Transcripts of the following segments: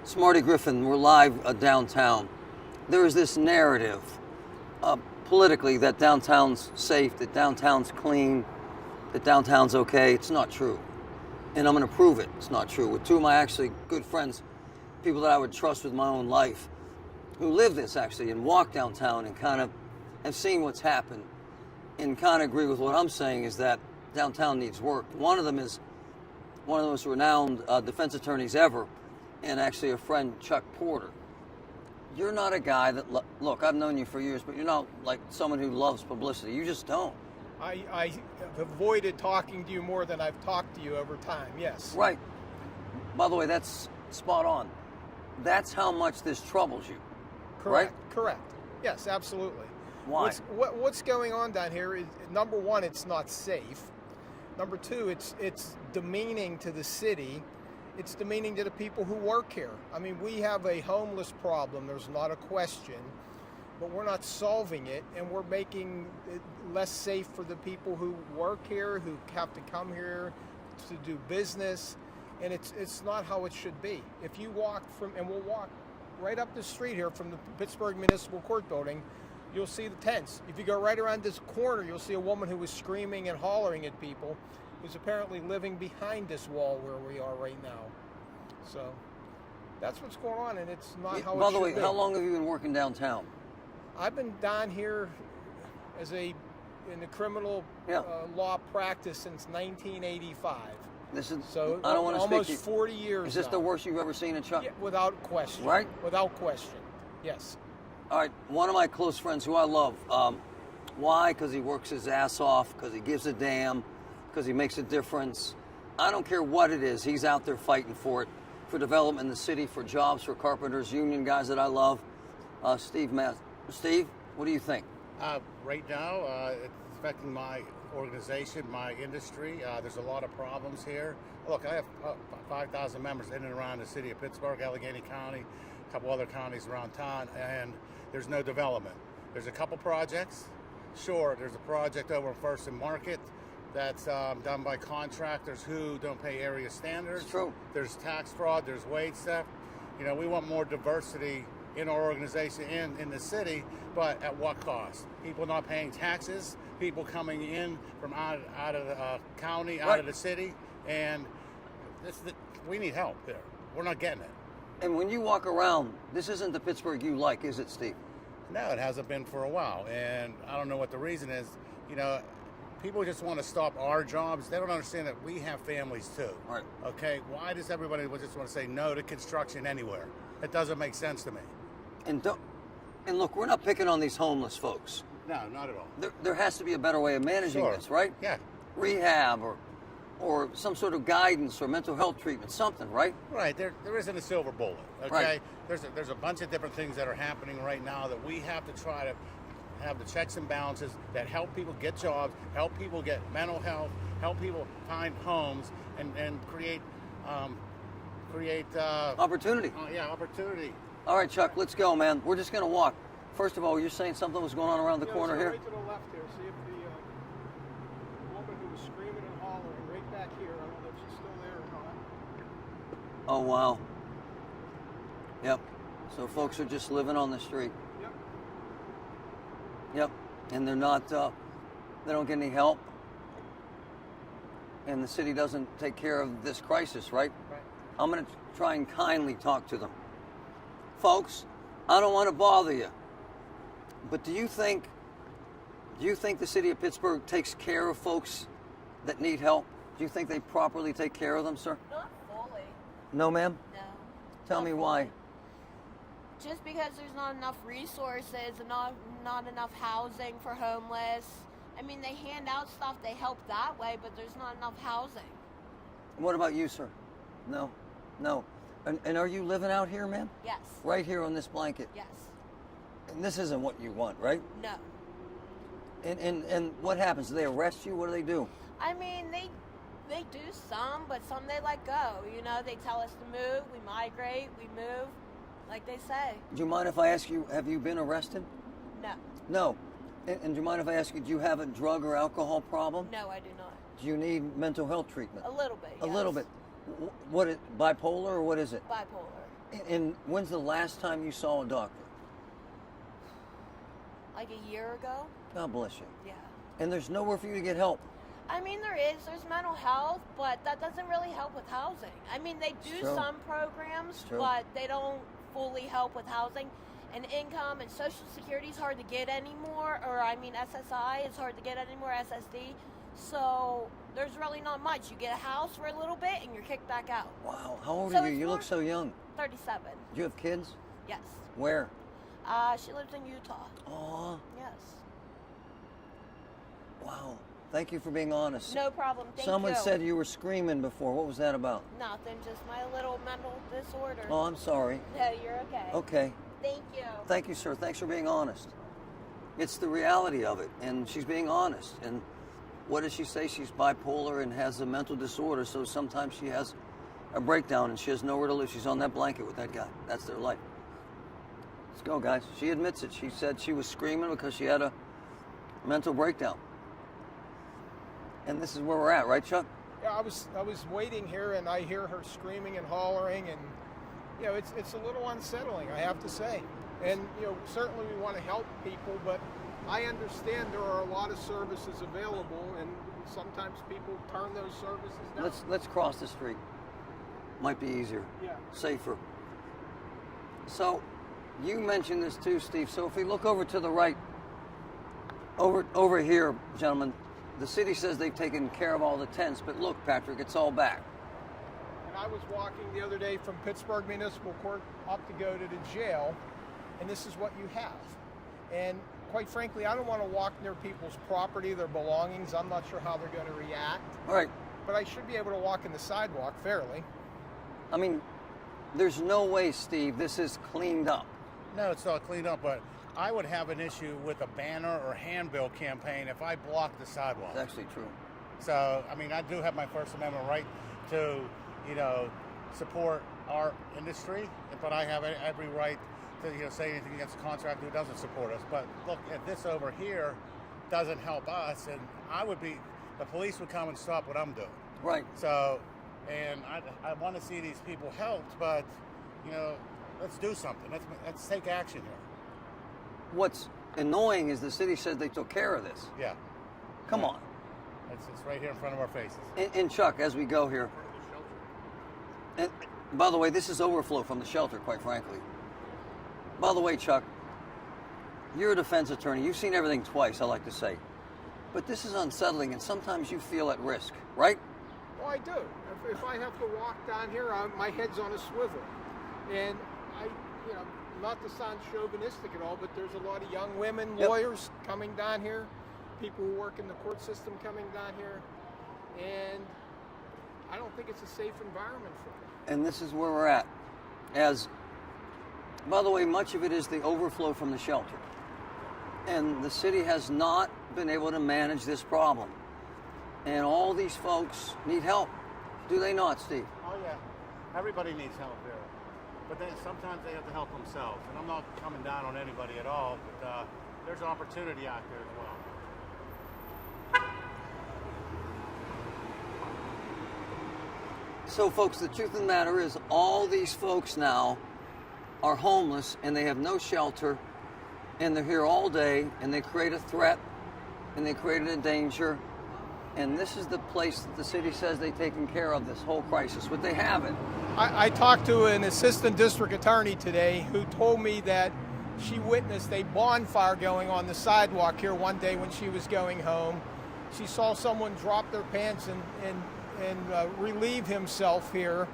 It's Marty Griffin. We're live downtown. There is this narrative politically that downtown's safe, that downtown's clean, that downtown's okay. It's not true. And I'm going to prove it. It's not true. With two of my actually good friends, people that I would trust with my own life, who live this actually and walk downtown and kind of have seen what's happened and kind of agree with what I'm saying is that downtown needs work. One of them is one of the most renowned defense attorneys ever, and actually a friend, Chuck Porter. You're not a guy that, look, I've known you for years, but you're not like someone who loves publicity. You just don't. I have avoided talking to you more than I've talked to you over time, yes. Right. By the way, that's spot on. That's how much this troubles you. Correct. Right? Correct. Yes, absolutely. Why? What's going on down here is, number one, it's not safe. Number two, it's demeaning to the city. It's demeaning to the people who work here. I mean, we have a homeless problem, there's not a question, but we're not solving it, and we're making it less safe for the people who work here, who have to come here to do business, and it's not how it should be. If you walk and we'll walk right up the street here from the Pittsburgh Municipal Court building, you'll see the tents. If you go right around this corner, you'll see a woman who was screaming and hollering at people, who's apparently living behind this wall where we are right now. So that's what's going on, and it's not how it should be. By the way, how long have you been working downtown? I've been down here in the criminal law practice since 1985. This is so I don't want to almost speak 40 years. Is this now. the worst you've ever seen in Chuck? Yeah, without question. Right? Without question. Yes. All right, one of my close friends who I love. Why? Because he works his ass off, because he gives a damn, because he makes a difference. I don't care what it is. He's out there fighting for it, for development in the city, for jobs, for carpenters, union guys that I love. Steve, what do you think? Right now, it's affecting my organization, my industry. There's a lot of problems here. Look, I have 5,000 members in and around the city of Pittsburgh, Allegheny County, a couple other counties around town, and there's no development. There's a couple projects. Sure, there's a project over in First and Market that's done by contractors who don't pay area standards. It's true. There's tax fraud, there's wage theft. You know, we want more diversity in our organization and in the city, but at what cost? People not paying taxes, people coming in from out of the county, out of the city, and we need help there. We're not getting it. And when you walk around, this isn't the Pittsburgh you like, is it, Steve? No, it hasn't been for a while, and I don't know what the reason is. You know, people just want to stop our jobs. They don't understand that we have families too. Right. Okay, why does everybody just want to say no to construction anywhere? It doesn't make sense to me. And look, we're not picking on these homeless folks. No, not at all. There has to be a better way of managing this, right? Yeah. Rehab or some sort of guidance or mental health treatment, something, right? Right. There isn't a silver bullet. Okay. Right. There's a bunch of different things that are happening right now that we have to try to have the checks and balances that help people get jobs, help people get mental health, help people find homes, and create opportunity. Opportunity. All right, Chuck, let's go, man. We're just gonna walk. First of all, you're saying something was going on around the corner here? Right to the left here. See if the woman who was screaming and hollering right back here. I don't know if she's still there or not. Oh, wow. Yep. So folks are just living on the street. Yep. Yep. And they're not, they don't get any help. And the city doesn't take care of this crisis, right? Right. I'm going to try and kindly talk to them. Folks, I don't want to bother you, but do you think the city of Pittsburgh takes care of folks that need help? Do you think they properly take care of them, sir? Not fully. No, ma'am? No. Tell me why. Just because there's not enough resources and not enough housing for homeless. I mean, they hand out stuff, they help that way, but there's not enough housing. What about you, sir? No. And are you living out here, ma'am? Yes. Right here on this blanket? Yes. And this isn't what you want, right? No. And what happens? Do they arrest you? What do they do? I mean, they do some, but some they let go. You know, they tell us to move, we migrate, we move, like they say. Do you mind if I ask you, have you been arrested? No. No. And do you mind if I ask you, do you have a drug or alcohol problem? No, I do not. Do you need mental health treatment? A little bit, A yes. little bit. What, bipolar or what is it? Bipolar. And when's the last time you saw a doctor? Like a year ago. God bless you. Yeah. And there's nowhere for you to get help. I mean, there's mental health, but that doesn't really help with housing. I mean, they do true. some programs, true. but they don't fully help with housing. And income and Social Security is hard to get anymore, or I mean, SSI is hard to get anymore, SSD. So there's really not much. You get a house for a little bit and you're kicked back out. Wow. How old So are you? it's You look more- so young. 37. Do you have kids? Yes. Where? She lives in Utah. Aw. Yes. Wow. Thank you for being honest. No problem. Thank Someone you. said you were screaming before. What was that about? Nothing, just my little mental disorder. Oh, I'm sorry. No, you're okay. Okay. Thank you. Thank you, sir. Thanks for being honest. It's the reality of it, and she's being honest. And what does she say? She's bipolar and has a mental disorder, so sometimes she has a breakdown and she has nowhere to live. She's on that blanket with that guy. That's their life. Let's go, guys. She admits it. She said she was screaming because she had a mental breakdown. And this is where we're at, right, Chuck? Yeah, I was waiting here, and I hear her screaming and hollering, and you know, it's a little unsettling, I have to say. And you know, certainly we want to help people, but I understand there are a lot of services available, and sometimes people turn those services down. Let's cross the street. Might be easier. Yeah. Safer. So, you mentioned this too, Steve. So if we look over to the right, over here, gentlemen, the city says they've taken care of all the tents, but look, Patrick, it's all back. And I was walking the other day from Pittsburgh Municipal Court up to go to the jail, and this is what you have. And quite frankly, I don't want to walk near people's property, their belongings. I'm not sure how they're going to react. All right. But I should be able to walk in the sidewalk fairly. I mean, there's no way, Steve, this is cleaned up. No, it's not cleaned up, but I would have an issue with a banner or handbill campaign if I blocked the sidewalk. It's actually true. So, I mean, I do have my First Amendment right to, you know, support our industry, but I have every right to, you know, say anything against a contractor who doesn't support us. But look, at this over here doesn't help us, and the police would come and stop what I'm doing. Right. So, and I want to see these people helped, but, you know, let's do something. Let's take action here. What's annoying is the city said they took care of this. Yeah. Come Yeah. on. It's right here in front of our faces. And Chuck, as we go here, and by the way, this is overflow from the shelter, quite frankly. By the way, Chuck, you're a defense attorney. You've seen everything twice, I like to say. But this is unsettling, and sometimes you feel at risk, right? Well, I do. If I have to walk down here, my head's on a swivel. And not to sound chauvinistic at all, but there's a lot of young women, Yep. lawyers coming down here, people who work in the court system coming down here, and I don't think it's a safe environment for them. And this is where we're at. By the way, much of it is the overflow from the shelter. And the city has not been able to manage this problem. And all these folks need help. Do they not, Steve? Oh, yeah. Everybody needs help here. But then sometimes they have to help themselves. And I'm not coming down on anybody at all, but there's opportunity out there as well. So, folks, the truth of the matter is all these folks now are homeless and they have no shelter and they're here all day and they create a threat and they created a danger. And this is the place that the city says they've taken care of this whole crisis, but they haven't. I talked to an assistant district attorney today who told me that she witnessed a bonfire going on the sidewalk here one day when she was going home. She saw someone drop their pants and relieve himself here,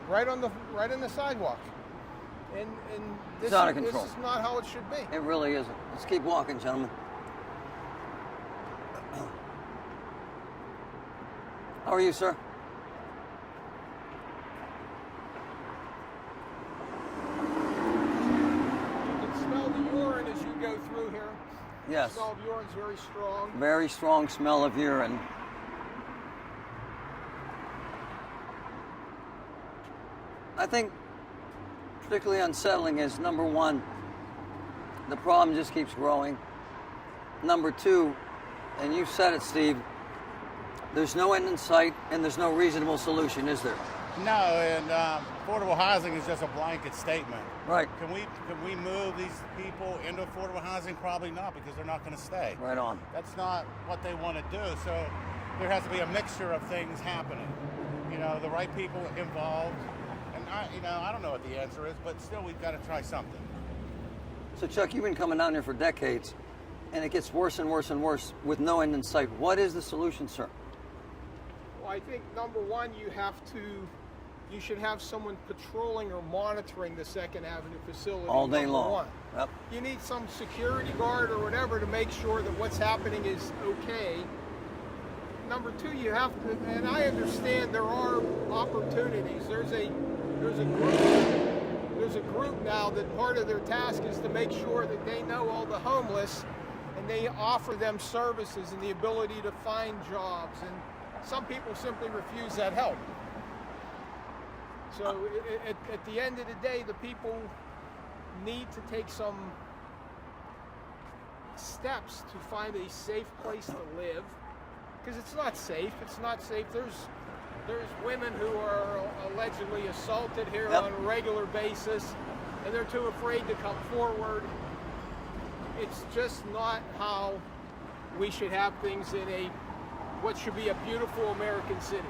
right on the sidewalk. And this, It's out of control. This is not how it should be. It really isn't. Let's keep walking, gentlemen. How are you, sir? You can smell the urine as you go through here. Yes. The smell of urine is very strong. Very strong smell of urine. I think particularly unsettling is, number one, the problem just keeps growing. Number two, and you said it, Steve, there's no end in sight and there's no reasonable solution, is there? No, and affordable housing is just a blanket statement. Right. Can we move these people into affordable housing? Probably not, because they're not going to stay. Right on. That's not what they want to do. So there has to be a mixture of things happening. You know, the right people involved. And I don't know what the answer is, but still we've got to try something. So Chuck, you've been coming down here for decades, and it gets worse and worse and worse with no end in sight. What is the solution, sir? Well, I think number one, you should have someone patrolling or monitoring the Second Avenue facility All day number long. one. Yep. You need some security guard or whatever to make sure that what's happening is okay. Number two, you have to, and I understand there are opportunities. There's a group now that part of their task is to make sure that they know all the homeless, and they offer them services and the ability to find jobs. And some people simply refuse that help. So at the end of the day, the people need to take some steps to find a safe place to live, because it's not safe. It's not safe. There's women who are allegedly assaulted here Yep. on a regular basis, and they're too afraid to come forward. It's just not how we should have things in what should be a beautiful American city.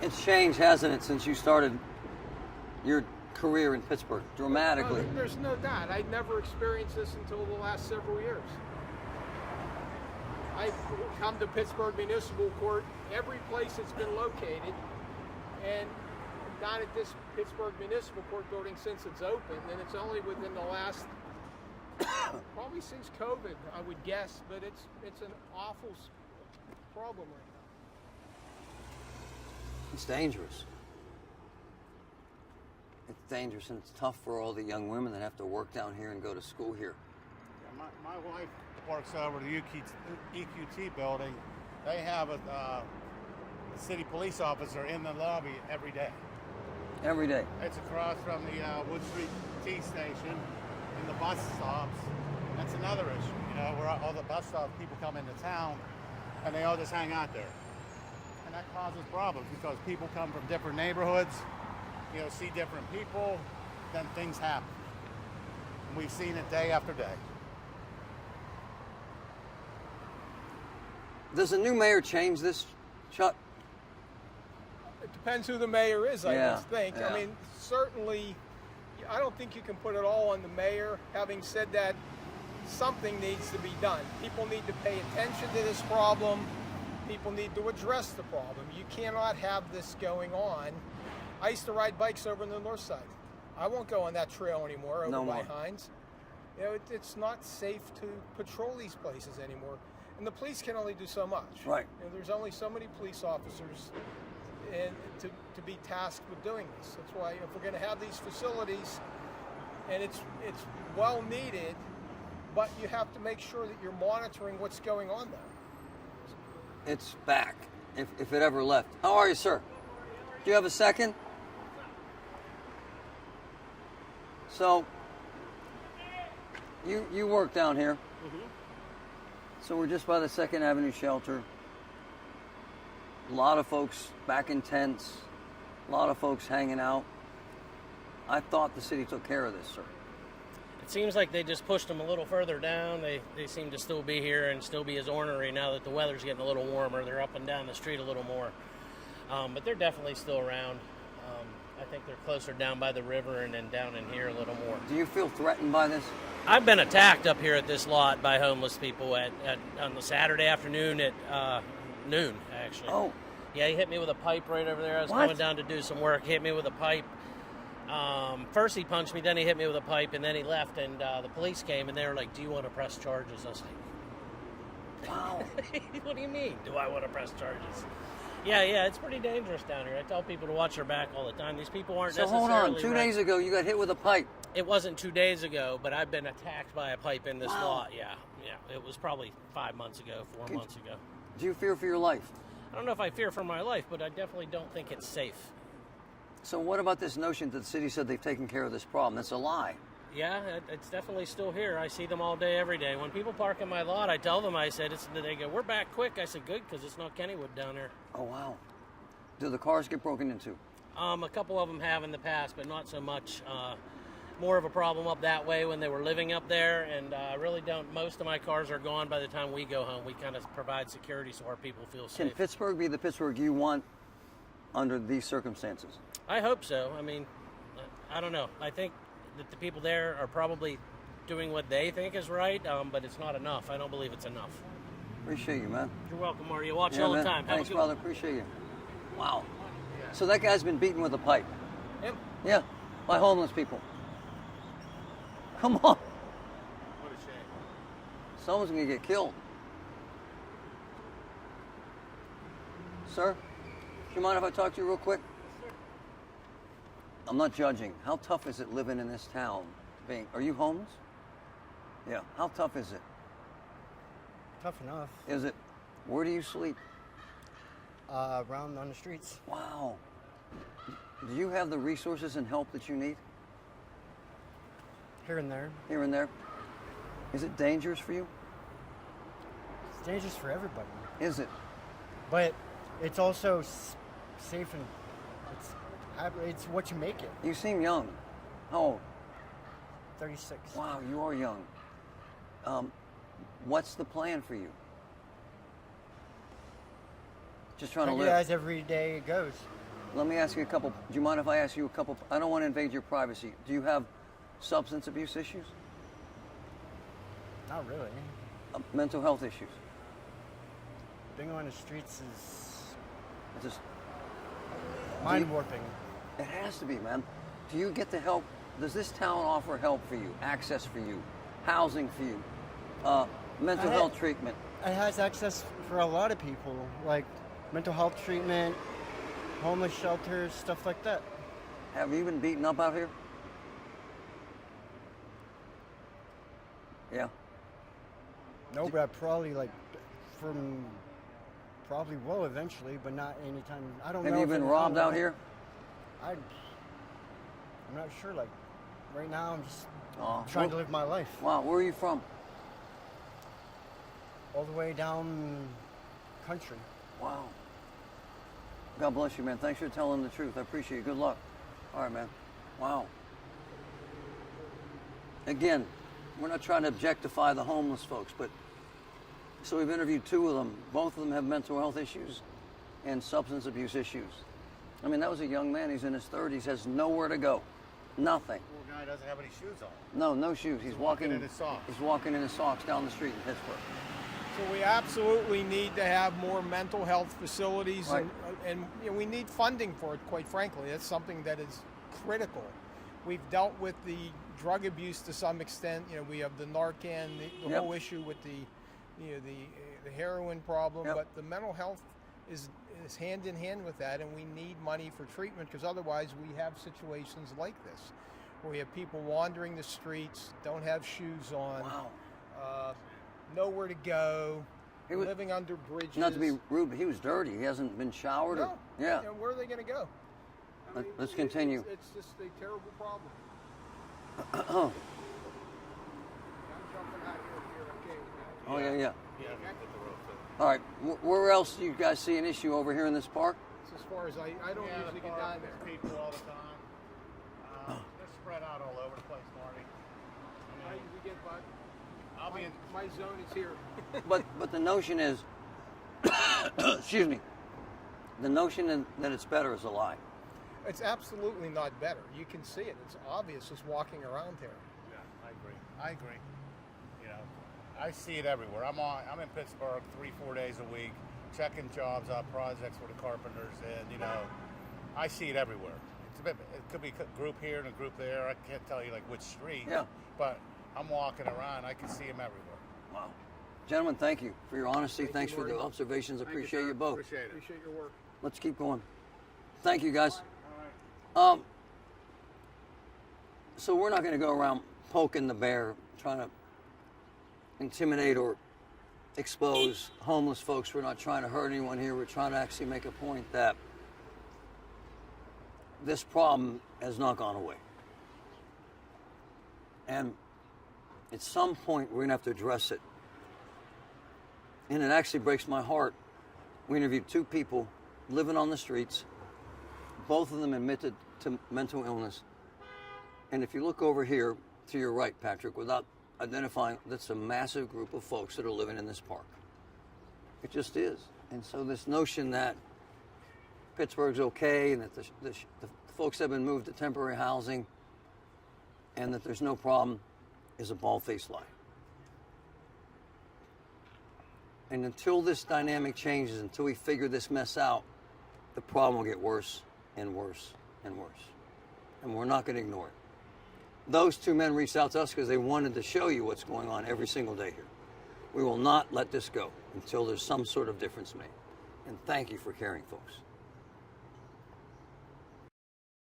It's changed, hasn't it, since you started your career in Pittsburgh, dramatically? There's no doubt. I'd never experienced this until the last several years. I've come to Pittsburgh Municipal Court, every place it's been located, and not at this Pittsburgh Municipal Court building since it's opened, and it's only within the last, probably since COVID, I would guess, but it's an awful problem right now. It's dangerous. It's dangerous, and it's tough for all the young women that have to work down here and go to school here. Yeah, my wife works over the EQT building. They have a city police officer in the lobby every day. Every day. It's across from the Wood Street T station and the bus stops. That's another issue, where all the bus stop people come into town and they all just hang out there. And that causes problems because people come from different neighborhoods, see different people, then things happen. And we've seen it day after day. Does the new mayor change this, Chuck? It depends who the mayor is, I Yeah, just think. yeah. I mean, certainly, I don't think you can put it all on the mayor. Having said that, something needs to be done. People need to pay attention to this problem. People need to address the problem. You cannot have this going on. I used to ride bikes over on the north side. I won't go on that trail anymore over No by more. Hines. It's not safe to patrol these places anymore. And the police can only do so much. Right. There's only so many police officers and to be tasked with doing this. That's why if we're going to have these facilities, and it's well needed, but you have to make sure that you're monitoring what's going on there. It's back, if it ever left. How are you, sir? Do you have a second? So, you work down here. Mm-hmm. So we're just by the 2nd Avenue shelter. A lot of folks back in tents. A lot of folks hanging out. I thought the city took care of this, sir. It seems like they just pushed them a little further down. They seem to still be here and still be as ornery now that the weather's getting a little warmer. They're up and down the street a little more. But they're definitely still around. I think they're closer down by the river and then down in here a little more. Do you feel threatened by this? I've been attacked up here at this lot by homeless people on the Saturday afternoon at noon, actually. Oh. Yeah, he hit me with a pipe right over there. I was What? coming down to do some work. He hit me with a pipe. First he punched me, then he hit me with a pipe, and then he left, and the police came, and they were like, do you want to press charges? I was like, Wow. what do you mean, do I want to press charges? Yeah, it's pretty dangerous down here. I tell people to watch their back all the time. These people aren't So necessarily... hold on, 2 days ago you got hit with a pipe. It wasn't 2 days ago, but I've been attacked by a pipe in this Wow. lot, yeah. It was probably 5 months ago, 4 months ago. Do you fear for your life? I don't know if I fear for my life, but I definitely don't think it's safe. So what about this notion that the city said they've taken care of this problem? That's a lie. Yeah, it's definitely still here. I see them all day, every day. When people park in my lot, I tell them, they go, we're back quick. I said, good, because it's not Kennywood down there. Oh, wow. Do the cars get broken into? A couple of them have in the past, but not so much. More of a problem up that way when they were living up there, and I really don't. Most of my cars are gone by the time we go home. We kind of provide security so our people feel Can safe. Pittsburgh be the Pittsburgh you want under these circumstances? I hope so. I mean, I don't know. I think that the people there are probably doing what they think is right, but it's not enough. I don't believe it's enough. Appreciate you, man. You're welcome, Marty. You watch Yeah, all the man. time. Have Thanks, a good brother. one. Appreciate you. Wow. So that guy's been beaten with a pipe. Yep. Yeah, by homeless people. Come on. What a shame. Someone's going to get killed. Sir, do you mind if I talk to you real quick? I'm not judging. How tough is it living in this town? Are you homeless? Yeah. How tough is it? Tough enough. Is it? Where do you sleep? Around on the streets. Wow. Do you have the resources and help that you need Here and there. here and there? Is it dangerous for you? It's dangerous for everybody. Is it? But it's also safe and it's what you make it. You seem young. How old? 36. Wow, you are young. What's the plan for you? Just trying to live. As every day goes. Let me ask you a couple. Do you mind if I ask you a couple? I don't want to invade your privacy. Do you have substance abuse issues? Not really. Mental health issues? Being on the streets is It's just, mind warping. it has to be, man. Do you get the help? Does this town offer help for you? Access for you? Housing for you? Mental health treatment? It has access for a lot of people, like mental health treatment, homeless shelters, stuff like that. Have you been beaten up out here? Yeah. No, but I probably probably will eventually, but not anytime. I don't know. Have you if been it- robbed out here? I'm not sure. Like right now, I'm just Oh, trying to live my life. Wow, where are you from? All the way down country. Wow. God bless you, man. Thanks for telling the truth. I appreciate it. Good luck. All right, man. Wow. Again, we're not trying to objectify the homeless folks, but so we've interviewed two of them. Both of them have mental health issues and substance abuse issues. I mean, that was a young man. He's in his 30s, has nowhere to go. Nothing. Poor guy doesn't have any shoes on. No, no shoes. He's walking in his socks. He's walking in his socks down the street in Pittsburgh. So we absolutely need to have more mental health facilities, Right. and we need funding for it. Quite frankly, that's something that is critical. We've dealt with the drug abuse to some extent. We have the Narcan, the Yep. whole issue with the heroin problem, Yep. but the mental health is hand in hand with that, and we need money for treatment because otherwise we have situations like this where we have people wandering the streets, don't have shoes on. Wow. Nowhere to go, He was- living under bridges. Not to be rude, but he was dirty. He hasn't been showered. No. Yeah. And where are they going to go? Let's continue. It's just a terrible problem. Oh, I'm jumping out here, okay with that. oh yeah, yeah. Yeah, hit the road too. All right. Where else do you guys see an issue over here in this park? It's as far as I don't Yeah, usually the get park, down there. there's people all the time. They're spread out all over the place, Marty. I usually get by. I'll be in. My zone is here. But the notion is, excuse me, the notion that it's better is a lie. It's absolutely not better. You can see it. It's obvious just walking around here. Yeah, I agree. I see it everywhere. I'm in Pittsburgh 3-4 days a week, checking jobs out, projects for the carpenters, and I see it everywhere. It could be a group here and a group there. I can't tell you like which street. Yeah. But I'm walking around. I can see them everywhere. Wow. Gentlemen, thank you for your honesty. Thank Thanks you, for the Marty. observations. Thank Appreciate sir. you both. Appreciate it. Appreciate your work. Let's keep going. Thank you, guys. All right. So we're not going to go around poking the bear, trying to intimidate or expose homeless folks. We're not trying to hurt anyone here. We're trying to actually make a point that this problem has not gone away. And at some point, we're going to have to address it. And it actually breaks my heart. We interviewed two people living on the streets. Both of them admitted to mental illness. And if you look over here to your right, Patrick, without identifying, that's a massive group of folks that are living in this park. It just is. And so this notion that Pittsburgh's okay and that the folks have been moved to temporary housing and that there's no problem is a bald-faced lie. And until this dynamic changes, until we figure this mess out, the problem will get worse and worse and worse. And we're not going to ignore it. Those two men reached out to us because they wanted to show you what's going on every single day here. We will not let this go until there's some sort of difference made. And thank you for caring, folks.